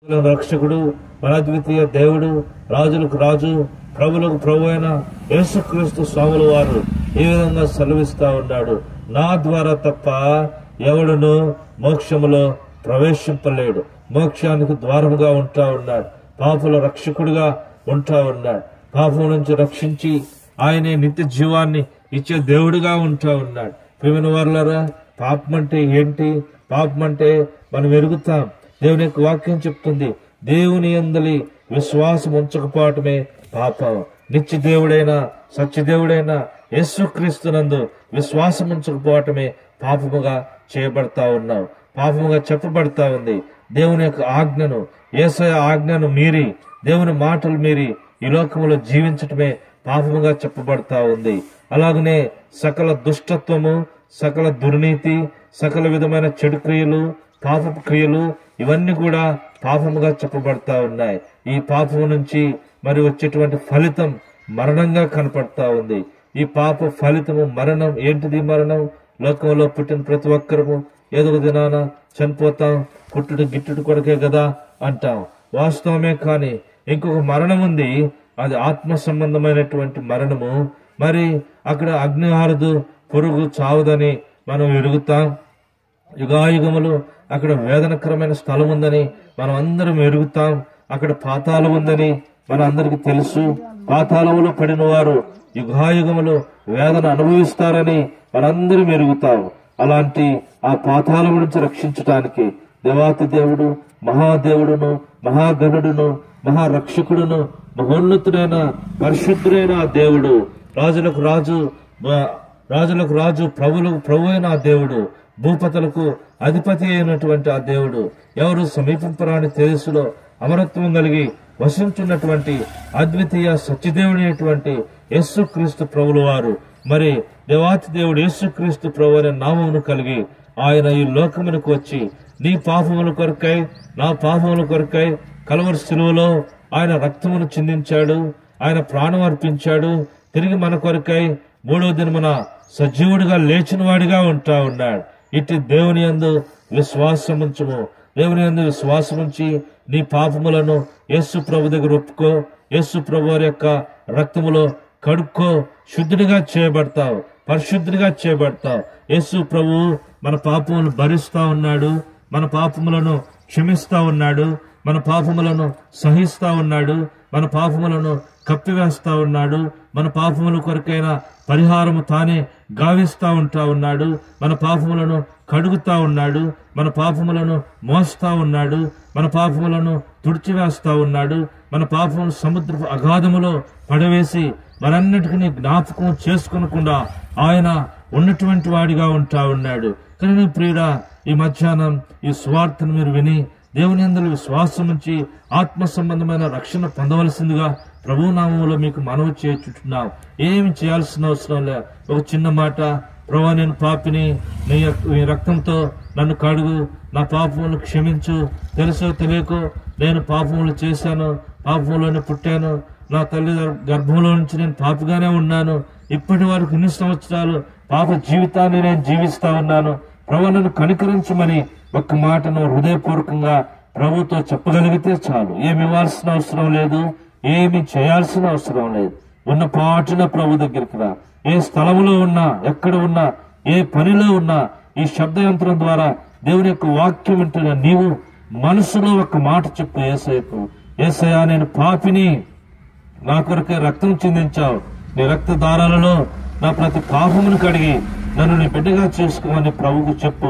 రక్షకుడు, మన అద్వితీయ దేవుడు, రాజులకు రాజు, ప్రభులకు ప్రభు అయిన యేసుక్రీస్తు స్వాముల వారు ఈ విధంగా సెలవిస్తా ఉన్నాడు. నా ద్వారా తప్ప ఎవడును మోక్షములో ప్రవేశింపలేడు. మోక్షానికి ద్వారముగా ఉంటా ఉన్నాడు. పాపుల రక్షకుడిగా ఉంటా ఉన్నాడు. పాపం నుంచి రక్షించి ఆయనే నిత్య జీవాన్ని ఇచ్చే దేవుడిగా ఉంటా ఉన్నాడు. ప్రియమైన వారులారా, పాపం అంటే ఏంటి? పాపం అంటే మనం ఎరుగుతాం. దేవుని యొక్క వాక్యం చెప్తుంది, దేవుని యందలి విశ్వాసం ఉంచకపోవటమే పాపం. నిత్య దేవుడైన సత్యదేవుడైన యేసుక్రీస్తునందు విశ్వాసం ఉంచకపోవటమే పాపముగా చేయబడతా ఉన్నాం. పాపముగా చెప్పబడతా ఉంది. దేవుని యొక్క ఆజ్ఞను, యేసయ్య ఆజ్ఞను మీరి, దేవుని మాటలు మీరి ఈ లోకములో జీవించటమే పాపముగా చెప్పబడతా ఉంది. అలాగనే సకల దుష్టత్వము, సకల దుర్నీతి, సకల విధమైన చెడు క్రియలు, పాపపు క్రియలు ఇవన్నీ కూడా పాపముగా చెప్పబడతా ఉన్నాయి. ఈ పాపము నుంచి మరి వచ్చేటువంటి ఫలితం మరణంగా కనపడతా ఉంది. ఈ పాప ఫలితము మరణం. ఏంటిది మరణం? లోకంలో పుట్టిన ప్రతి ఒక్కరము ఏదో ఒక దినాన చనిపోతాం, పుట్టుడు గిట్టుడు కొరకే కదా అంటాం. వాస్తవమే, కానీ ఇంకొక మరణం ఉంది. అది ఆత్మ సంబంధమైనటువంటి మరణము. మరి అక్కడ అగ్ని ఆరదు, పురుగు చావదని మనం ఎరుగుతాం. యుగాయుగములు అక్కడ వేదనకరమైన స్థలం ఉందని మనం అందరం ఎరుగుతాం. అక్కడ పాతాళం ఉందని మన అందరికి తెలుసు. పాతాళములో పడిన వారు యుగాయుగములు వేదన అనుభవిస్తారని మనందరం ఎరుగుతాం. అలాంటి ఆ పాతాళం నుంచి రక్షించటానికి దేవాతి దేవుడు, మహాదేవుడును, మహాగణుడును, మహారక్షకుడును, మహోన్నతుడైన పరిశుద్ధుడైన ఆ దేవుడు, రాజులకు రాజు, రాజులకు రాజు, ప్రభులకు ప్రభు అయిన ఆ దేవుడు, భూపతులకు అధిపతి అయినటువంటి ఆ దేవుడు, ఎవరు సమీపింపరాని తేజస్సులో అమరత్వం కలిగి వసించున్నటువంటి అద్వితీయ సత్యదేవుడు అయినటువంటి యేసుక్రీస్తు ప్రభుల వారు, మరి దేవాతి దేవుడు యేసుక్రీస్తు ప్రభు అనే నామమును కలిగి ఆయన ఈ లోకమునకు వచ్చి నీ పాపముల కొరకై, నా పాపముల కొరకై కలవరి శిలువలో ఆయన రక్తమును చిందించాడు. ఆయన ప్రాణం అర్పించాడు. తిరిగి మన కొరకై మూడవ దినమున సజీవుడిగా లేచిన వాడిగా ఉంటా ఉన్నాడు. ఇటు దేవుని యందు విశ్వాసముంచుము. దేవుని యందు విశ్వాసముంచి నీ పాపములను యేసు ప్రభు దగ్గర ఒప్పుకో. యేసు ప్రభు వారి యొక్క రక్తములో కడుక్కో. శుద్ధుడిగా చేయబడతావు, పరిశుద్ధుడిగా చేయబడతావు. యేసు ప్రభు మన పాపములను భరిస్తా ఉన్నాడు. మన పాపములను క్షమిస్తా ఉన్నాడు. మన పాపములను సహిస్తా ఉన్నాడు. మన పాపములను కప్పివేస్తా ఉన్నాడు. మన పాపముల కొరకైన పరిహారము తానే గావిస్తా ఉంటా ఉన్నాడు. మన పాపములను కడుగుతా ఉన్నాడు. మన పాపములను మోస్తా ఉన్నాడు. మన పాపములను తుడిచివేస్తా ఉన్నాడు. మన పాపములు సముద్రపు అగాధములో పడవేసి మరన్నిటికీ జ్ఞాపకం చేసుకునకుండా ఆయన ఉన్నటువంటి వాడిగా ఉంటా ఉన్నాడు. కానీ ప్రియుడా, ఈ మధ్యాహ్నం ఈ సువార్తను మీరు విని దేవుని యందు విశ్వాసం ఉంచి ఆత్మ సంబంధమైన రక్షణ పొందవలసిందిగా ప్రభునామములో మీకు మనవి చేయుచున్నాం. ఏమి చేయాల్సిన అవసరం లే. ఒక చిన్న మాట, ప్రభువా నేను పాపిని, నీ రక్తంతో నన్ను కడుగు, నా పాపములను క్షమించు. తెలుసో తెలియకో నేను పాపములు చేశాను, పాపములోనే పుట్టాను, నా తల్లి గర్భంలో నుంచి నేను పాపిగానే ఉన్నాను. ఇప్పటి వరకు ఇన్ని సంవత్సరాలు పాప జీవితాన్ని నేను జీవిస్తా ఉన్నాను. ప్రభువా నన్ను కనికరించమని ఒక్క మాటను హృదయపూర్వకంగా ప్రభుతో చెప్పగలిగితే చాలు. ఏమి ఇవ్వాల్సిన అవసరం లేదు, ఏమి చేయాల్సిన అవసరం లేదు. ఉన్న పాటున ప్రభు దగ్గరికి రా. ఏ స్థలంలో ఉన్నా, ఎక్కడ ఉన్నా, ఏ పనిలో ఉన్నా, ఈ శబ్దయంత్రం ద్వారా దేవుని యొక్క వాక్యం వింటున్న నీవు మనసులో ఒక మాట చెప్పు యేసయ్యకు, యేసయ్యా నేను పాపిని, నా కొరకే రక్తం చిందించావు. నీ రక్త దారాలలో నా ప్రతి పాపమును కడిగి నన్ను నీ బిడ్డగా చేసుకోమని ప్రభువుకు చెప్పు.